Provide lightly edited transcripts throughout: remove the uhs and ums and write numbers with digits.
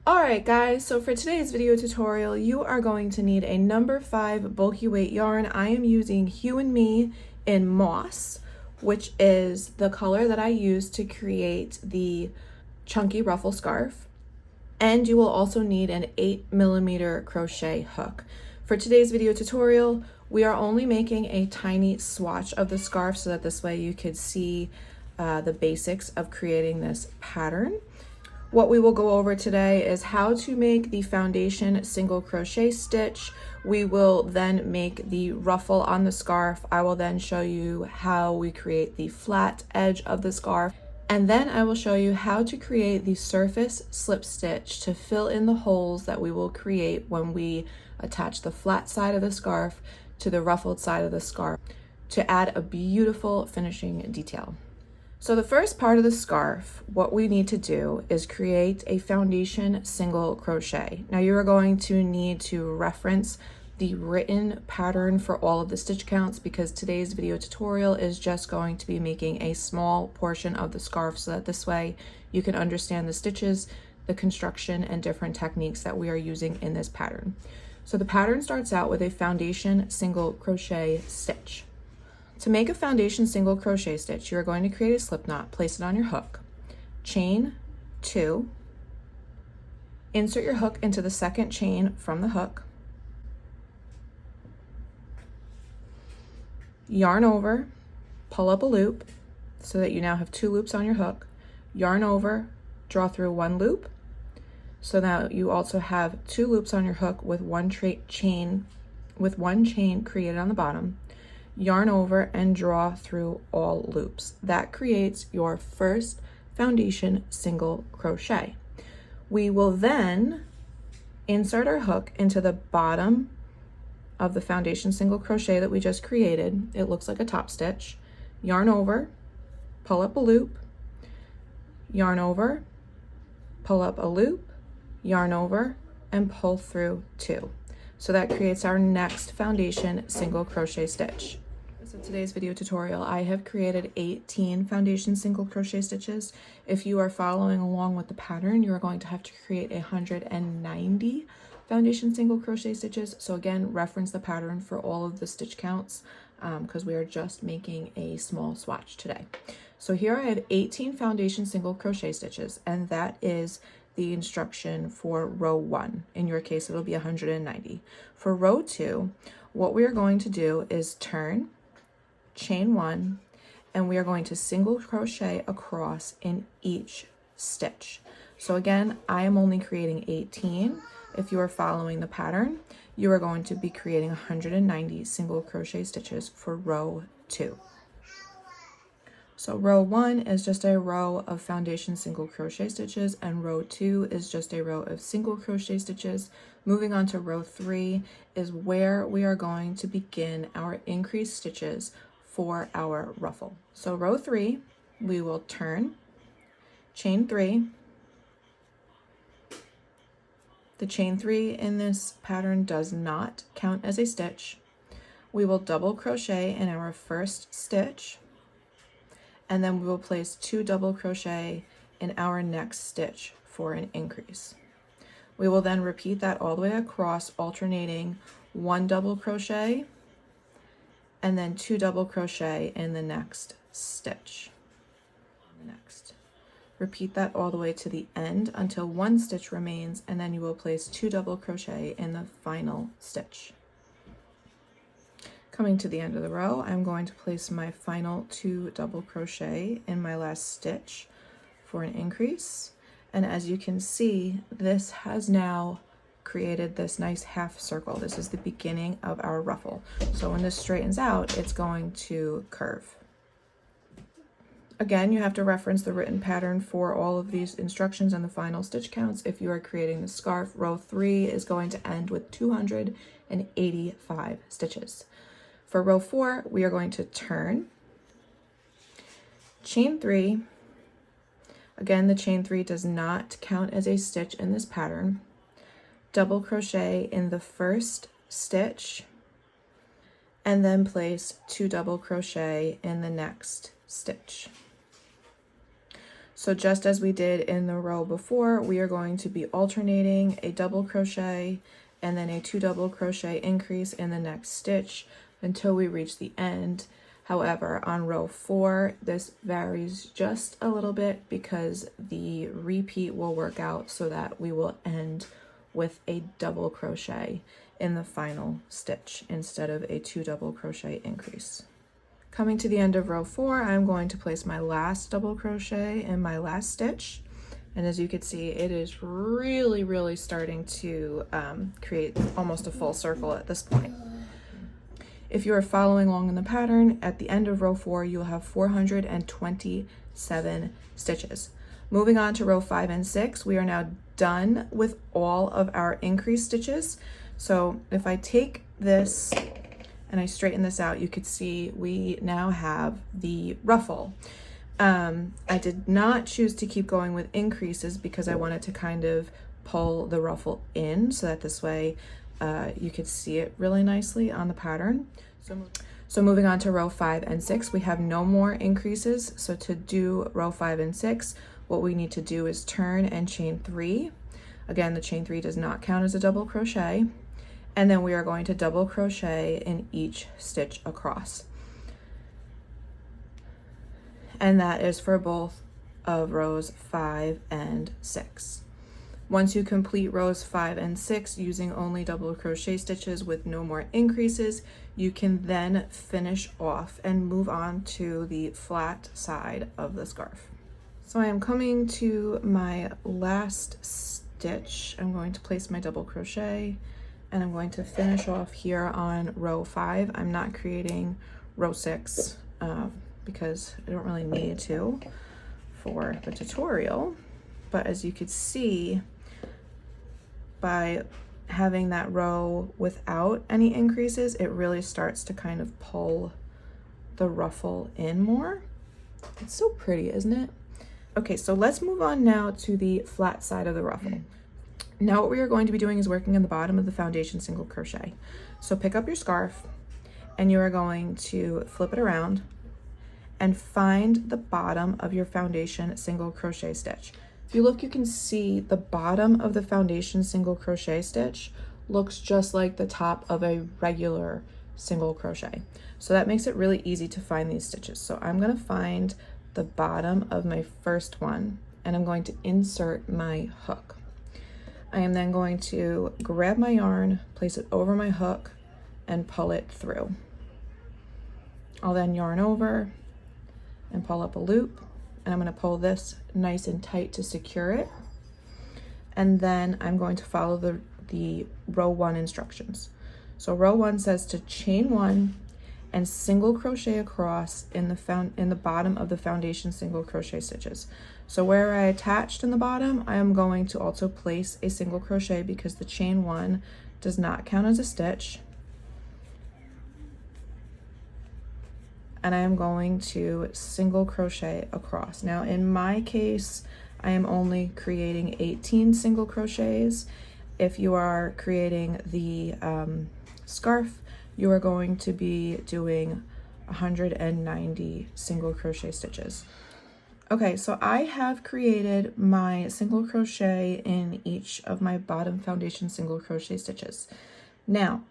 Alright guys, so for today's video tutorial, you are going to need a number 5 bulky weight yarn. I am using Hue and Me in Moss, which is the color that I used to create the chunky ruffle scarf. And you will also need an 8mm crochet hook. For today's video tutorial, we are only making a tiny swatch of the scarf so that this way you could see the basics of creating this pattern. What we will go over today is how to make the foundation single crochet stitch. We will then make the ruffle on the scarf. I will then show you how we create the flat edge of the scarf. And then I will show you how to create the surface slip stitch to fill in the holes that we will create when we attach the flat side of the scarf to the ruffled side of the scarf to add a beautiful finishing detail. So the first part of the scarf, what we need to do is create a foundation single crochet. Now you are going to need to reference the written pattern for all of the stitch counts because today's video tutorial is just going to be making a small portion of the scarf so that this way you can understand the stitches, the construction, and different techniques that we are using in this pattern. So the pattern starts out with a foundation single crochet stitch. To make a foundation single crochet stitch, you are going to create a slip knot, place it on your hook, chain 2, insert your hook into the second chain from the hook, yarn over, pull up a loop so that you now have 2 loops on your hook, yarn over, draw through 1 loop, so now you also have 2 loops on your hook with one chain created on the bottom, yarn over and draw through all loops. That creates your first foundation single crochet. We will then insert our hook into the bottom of the foundation single crochet that we just created. It looks like a top stitch. Yarn over, pull up a loop, yarn over, pull up a loop, yarn over, and pull through 2. So that creates our next foundation single crochet stitch. So today's video tutorial, I have created 18 foundation single crochet stitches. If you are following along with the pattern, you are going to have to create 190 foundation single crochet stitches. So again, reference the pattern for all of the stitch counts because we are just making a small swatch today. So here I have 18 foundation single crochet stitches, and that is the instruction for row 1. In your case, it'll be 190. For row 2, what we are going to do is turn, chain 1, and we are going to single crochet across in each stitch. So again, I am only creating 18. If you are following the pattern, you are going to be creating 190 single crochet stitches for row 2. So row 1 is just a row of foundation single crochet stitches, and row 2 is just a row of single crochet stitches. Moving on to row 3 is where we are going to begin our increased stitches for our ruffle. So row 3, we will turn, chain 3. The chain 3 in this pattern does not count as a stitch. We will double crochet in our first stitch, and then we will place 2 double crochet in our next stitch for an increase. We will then repeat that all the way across, alternating 1 double crochet and then 2 double crochet in the next stitch. Repeat that all the way to the end until 1 stitch remains, and then you will place 2 double crochet in the final stitch. Coming to the end of the row, I'm going to place my final 2 double crochet in my last stitch for an increase. And as you can see, this has now created this nice half circle. This is the beginning of our ruffle. So when this straightens out, it's going to curve. Again, you have to reference the written pattern for all of these instructions and the final stitch counts. If you are creating the scarf, row 3 is going to end with 285 stitches. For row 4, we are going to turn, chain 3. Again, the chain 3 does not count as a stitch in this pattern. Double crochet in the first stitch, and then place 2 double crochet in the next stitch. So just as we did in the row before, we are going to be alternating a double crochet and then a 2 double crochet increase in the next stitch until we reach the end. However, on row 4, this varies just a little bit because the repeat will work out so that we will end with a double crochet in the final stitch instead of a 2 double crochet increase. Coming to the end of row 4, I'm going to place my last double crochet in my last stitch. And as you can see, it is really starting to create almost a full circle at this point. If you are following along in the pattern, at the end of row 4, you'll have 427 stitches. Moving on to row 5 and 6, we are now done with all of our increased stitches. So if I take this and I straighten this out, you could see we now have the ruffle. I did not choose to keep going with increases because I wanted to kind of pull the ruffle in so that this way you could see it really nicely on the pattern. So moving on to row 5 and 6, we have no more increases. So to do row 5 and 6, what we need to do is turn and chain 3. Again, the chain 3 does not count as a double crochet. And then we are going to double crochet in each stitch across. And that is for both of rows 5 and 6. Once you complete rows 5 and 6 using only double crochet stitches with no more increases, you can then finish off and move on to the flat side of the scarf. So I am coming to my last stitch. I'm going to place my double crochet and I'm going to finish off here on row 5. I'm not creating row 6 because I don't really need to for the tutorial. But as you could see, by having that row without any increases, it really starts to kind of pull the ruffle in more. It's so pretty, isn't it? Okay, so let's move on now to the flat side of the ruffle. Now what we are going to be doing is working on the bottom of the foundation single crochet. So pick up your scarf and you are going to flip it around and find the bottom of your foundation single crochet stitch. If you look, you can see the bottom of the foundation single crochet stitch looks just like the top of a regular single crochet. So that makes it really easy to find these stitches. So I'm going to find the bottom of my first one and I'm going to insert my hook. I am then going to grab my yarn, place it over my hook, and pull it through. I'll then yarn over and pull up a loop, and I'm going to pull this nice and tight to secure it. And then I'm going to follow the row 1 instructions. So row 1 says to chain 1 and single crochet across in the bottom of the foundation single crochet stitches. So where I attached in the bottom, I am going to also place a single crochet because the chain 1 does not count as a stitch. And I am going to single crochet across. Now in my case, I am only creating 18 single crochets. If you are creating the scarf, you are going to be doing 190 single crochet stitches. Okay, so I have created my single crochet in each of my bottom foundation single crochet stitches. Now,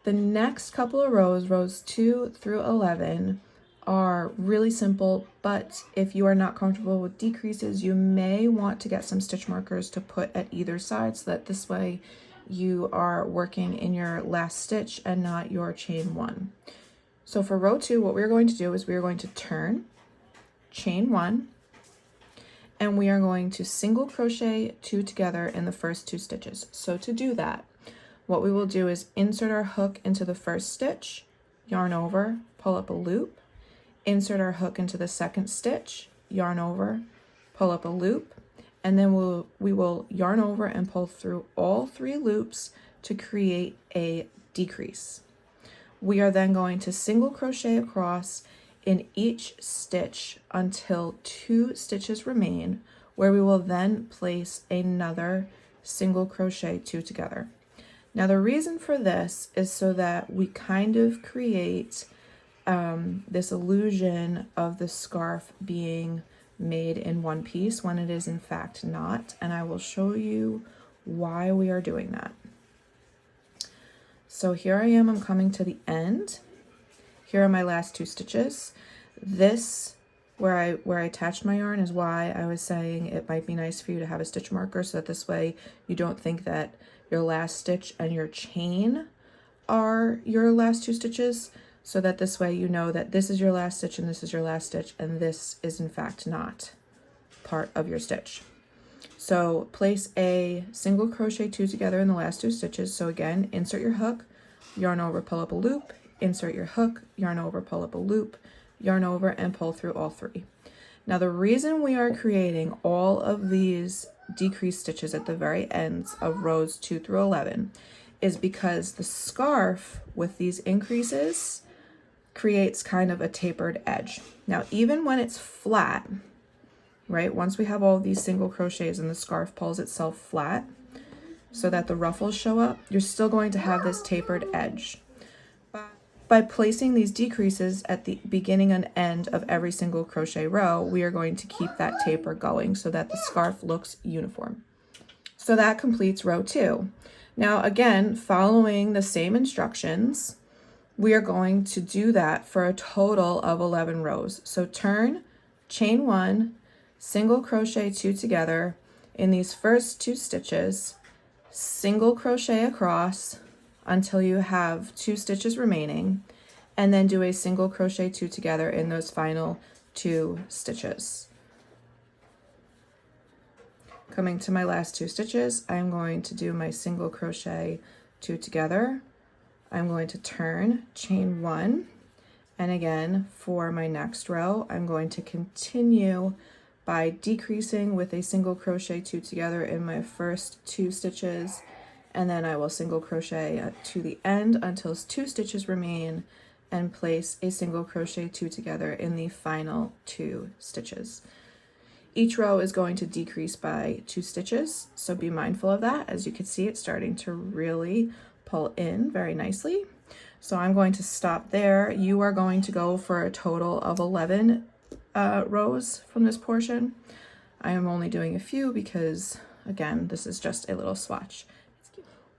the next couple of rows, rows 2 through 11, are really simple, but if you are not comfortable with decreases, you may want to get some stitch markers to put at either side so that this way you are working in your last stitch and not your chain 1. So for row 2, what we're going to do is we are going to turn, chain 1, and we are going to single crochet 2 together in the first 2 stitches. So to do that, what we will do is insert our hook into the first stitch, yarn over, pull up a loop, insert our hook into the second stitch, yarn over, pull up a loop, and then we will yarn over and pull through all 3 loops to create a decrease. We are then going to single crochet across in each stitch until 2 stitches remain, where we will then place another single crochet 2 together. Now the reason for this is so that we kind of create this illusion of the scarf being made in one piece when it is in fact not, and I will show you why we are doing that. So here I am, I'm coming to the end. Here are my last 2 stitches. This, where I attached my yarn, is why I was saying it might be nice for you to have a stitch marker, so that this way you don't think that your last stitch and your chain are your last 2 stitches, so that this way you know that this is your last stitch and this is your last stitch, and this is in fact not part of your stitch. So place a single crochet 2 together in the last 2 stitches. So again, insert your hook, yarn over, pull up a loop, insert your hook, yarn over, pull up a loop, yarn over, and pull through all 3. Now the reason we are creating all of these decreased stitches at the very ends of rows 2 through 11 is because the scarf with these increases creates kind of a tapered edge. Now even when it's flat, right, once we have all of these single crochets and the scarf pulls itself flat so that the ruffles show up, you're still going to have this tapered edge. By placing these decreases at the beginning and end of every single crochet row, we are going to keep that taper going so that the scarf looks uniform. So that completes row 2. Now again, following the same instructions, we are going to do that for a total of 11 rows. So turn, chain 1, single crochet 2 together in these first 2 stitches, single crochet across until you have 2 stitches remaining, and then do a single crochet 2 together in those final 2 stitches. Coming to my last 2 stitches, I'm going to do my single crochet 2 together. I'm going to turn, chain 1, and again for my next row I'm going to continue by decreasing with a single crochet 2 together in my first 2 stitches, and then I will single crochet to the end until 2 stitches remain and place a single crochet 2 together in the final 2 stitches. Each row is going to decrease by 2 stitches, so be mindful of that. As you can see, it's starting to really pull in very nicely. So I'm going to stop there. You are going to go for a total of 11 rows from this portion. I am only doing a few because, again, this is just a little swatch.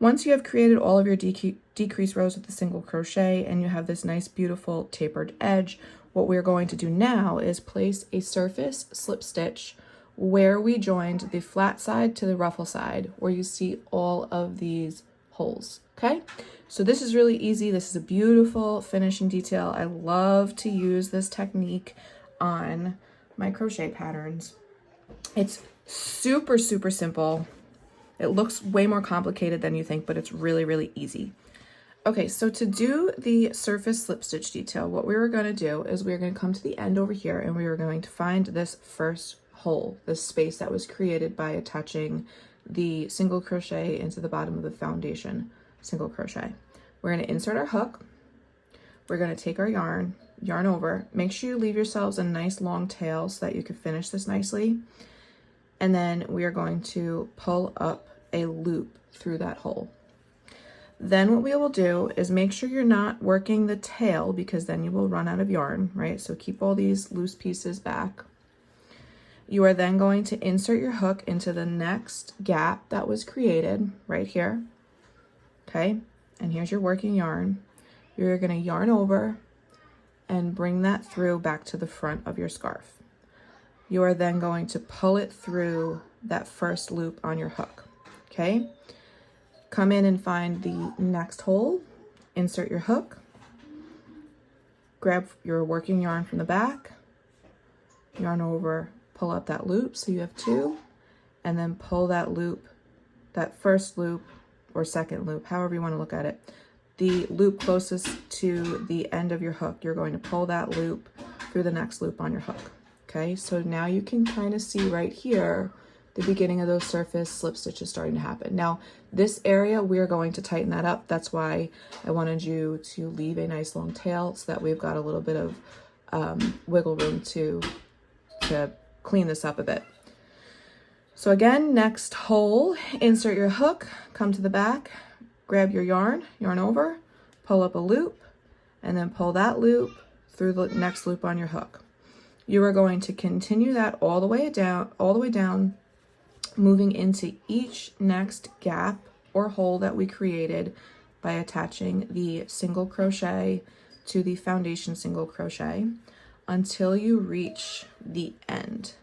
Once you have created all of your decreased rows with the single crochet and you have this nice beautiful tapered edge, what we're going to do now is place a surface slip stitch where we joined the flat side to the ruffle side, where you see all of these holes. Okay, so this is really easy. This is a beautiful finishing detail. I love to use this technique on my crochet patterns. It's super simple. It looks way more complicated than you think, but it's really easy. Okay, so to do the surface slip stitch detail, what we were going to do is we were going to come to the end over here and we were going to find this first hole, this space that was created by attaching the single crochet into the bottom of the foundation single crochet. We're going to insert our hook. We're going to take our yarn over. Make sure you leave yourselves a nice long tail so that you can finish this nicely. And then we are going to pull up a loop through that hole. Then what we will do is make sure you're not working the tail because then you will run out of yarn, right? So keep all these loose pieces back. You are then going to insert your hook into the next gap that was created right here. Okay, and here's your working yarn. You're going to yarn over and bring that through back to the front of your scarf. You are then going to pull it through that first loop on your hook. Okay, come in and find the next hole, insert your hook, grab your working yarn from the back, yarn over, pull up that loop so you have 2, and then pull that loop, that first loop or second loop, however you want to look at it, the loop closest to the end of your hook. You're going to pull that loop through the next loop on your hook. Okay, so now you can kind of see right here the beginning of those surface slip stitches starting to happen. Now this area we're going to tighten that up. That's why I wanted you to leave a nice long tail so that we've got a little bit of wiggle room to clean this up a bit. So again, next hole, insert your hook, come to the back, grab your yarn over, pull up a loop, and then pull that loop through the next loop on your hook. You are going to continue that all the way down, moving into each next gap or hole that we created by attaching the single crochet to the foundation single crochet until you reach the end.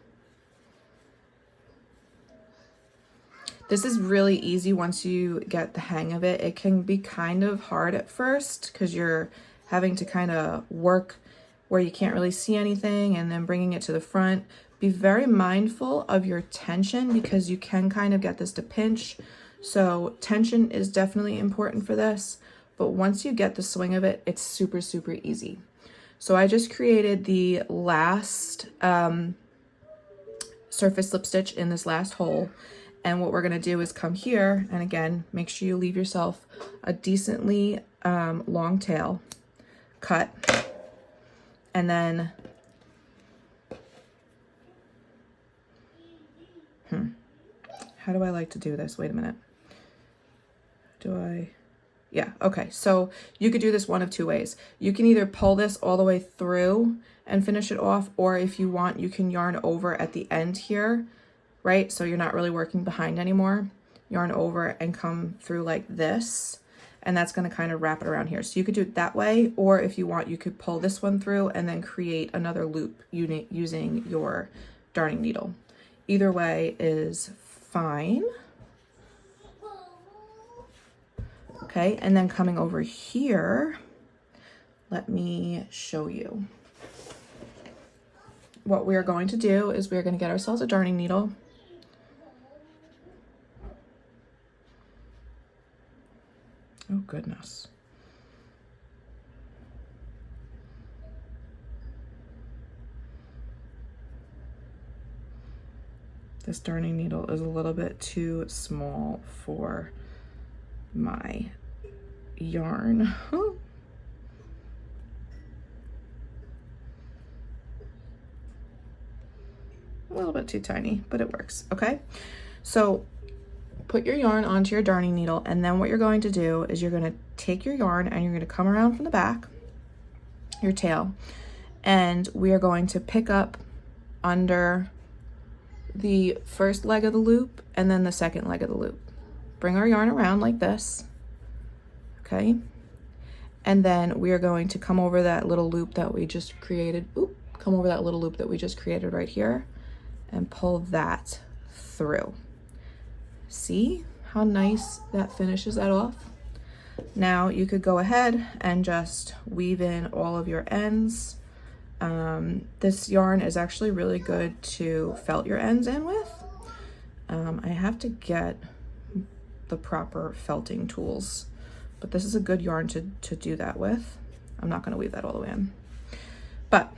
This is really easy once you get the hang of it. It can be kind of hard at first because you're having to kind of work where you can't really see anything and then bringing it to the front. Be very mindful of your tension because you can kind of get this to pinch. So tension is definitely important for this, but once you get the swing of it, it's super, super easy. So I just created the last surface slip stitch in this last hole. And what we're gonna do is come here, and again, make sure you leave yourself a decently long tail cut. And then, how do I like to do this? Wait a minute. Yeah, okay. So you could do this one of two ways. You can either pull this all the way through and finish it off, or if you want, you can yarn over at the end here, right? So you're not really working behind anymore. Yarn over and come through like this, and that's going to kind of wrap it around here. So you could do it that way, or if you want, you could pull this one through and then create another loop using your darning needle. Either way is fine. Okay, and then coming over here, let me show you. What we are going to do is we're going to get ourselves a darning needle. Oh goodness. This darning needle is a little bit too small for my yarn. A little bit too tiny, but it works. Okay, so put your yarn onto your darning needle, and then what you're going to do is you're going to take your yarn and you're going to come around from the back, your tail, and we are going to pick up under the first leg of the loop and then the second leg of the loop. Bring our yarn around like this, okay? And then we are going to come over that little loop that we just created. Come over that little loop that we just created right here and pull that through. See how nice that finishes that off? Now you could go ahead and just weave in all of your ends. This yarn is actually really good to felt your ends in with. I have to get the proper felting tools, but this is a good yarn to do that with. I'm not going to weave that all the way in, but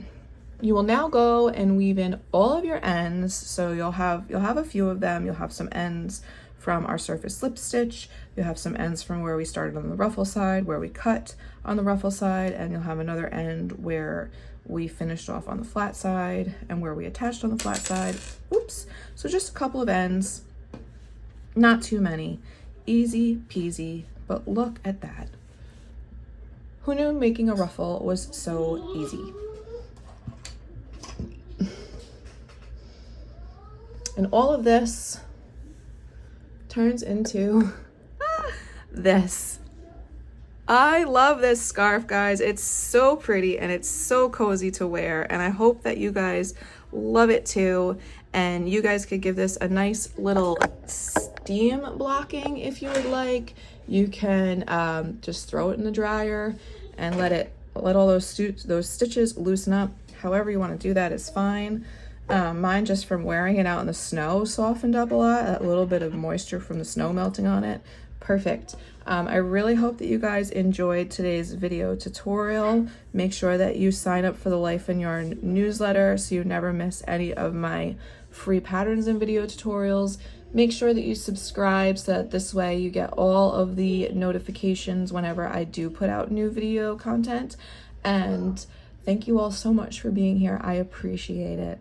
you will now go and weave in all of your ends. So you'll have a few of them. You'll have some ends from our surface slip stitch. You'll have some ends from where we started on the ruffle side, where we cut on the ruffle side, and you'll have another end where we finished off on the flat side and where we attached on the flat side. Oops. So just a couple of ends, not too many. Easy peasy, but look at that. Who knew making a ruffle was so easy? And all of this turns into this. I love this scarf, guys. It's so pretty and it's so cozy to wear, and I hope that you guys love it too. And you guys could give this a nice little steam blocking if you would like. You can just throw it in the dryer and let all those stitches loosen up. However you want to do that is fine. Mine, just from wearing it out in the snow, softened up a lot. That little bit of moisture from the snow melting on it. Perfect. I really hope that you guys enjoyed today's video tutorial. Make sure that you sign up for the Life in Yarn newsletter so you never miss any of my free patterns and video tutorials. Make sure that you subscribe so that this way you get all of the notifications whenever I do put out new video content. And thank you all so much for being here. I appreciate it.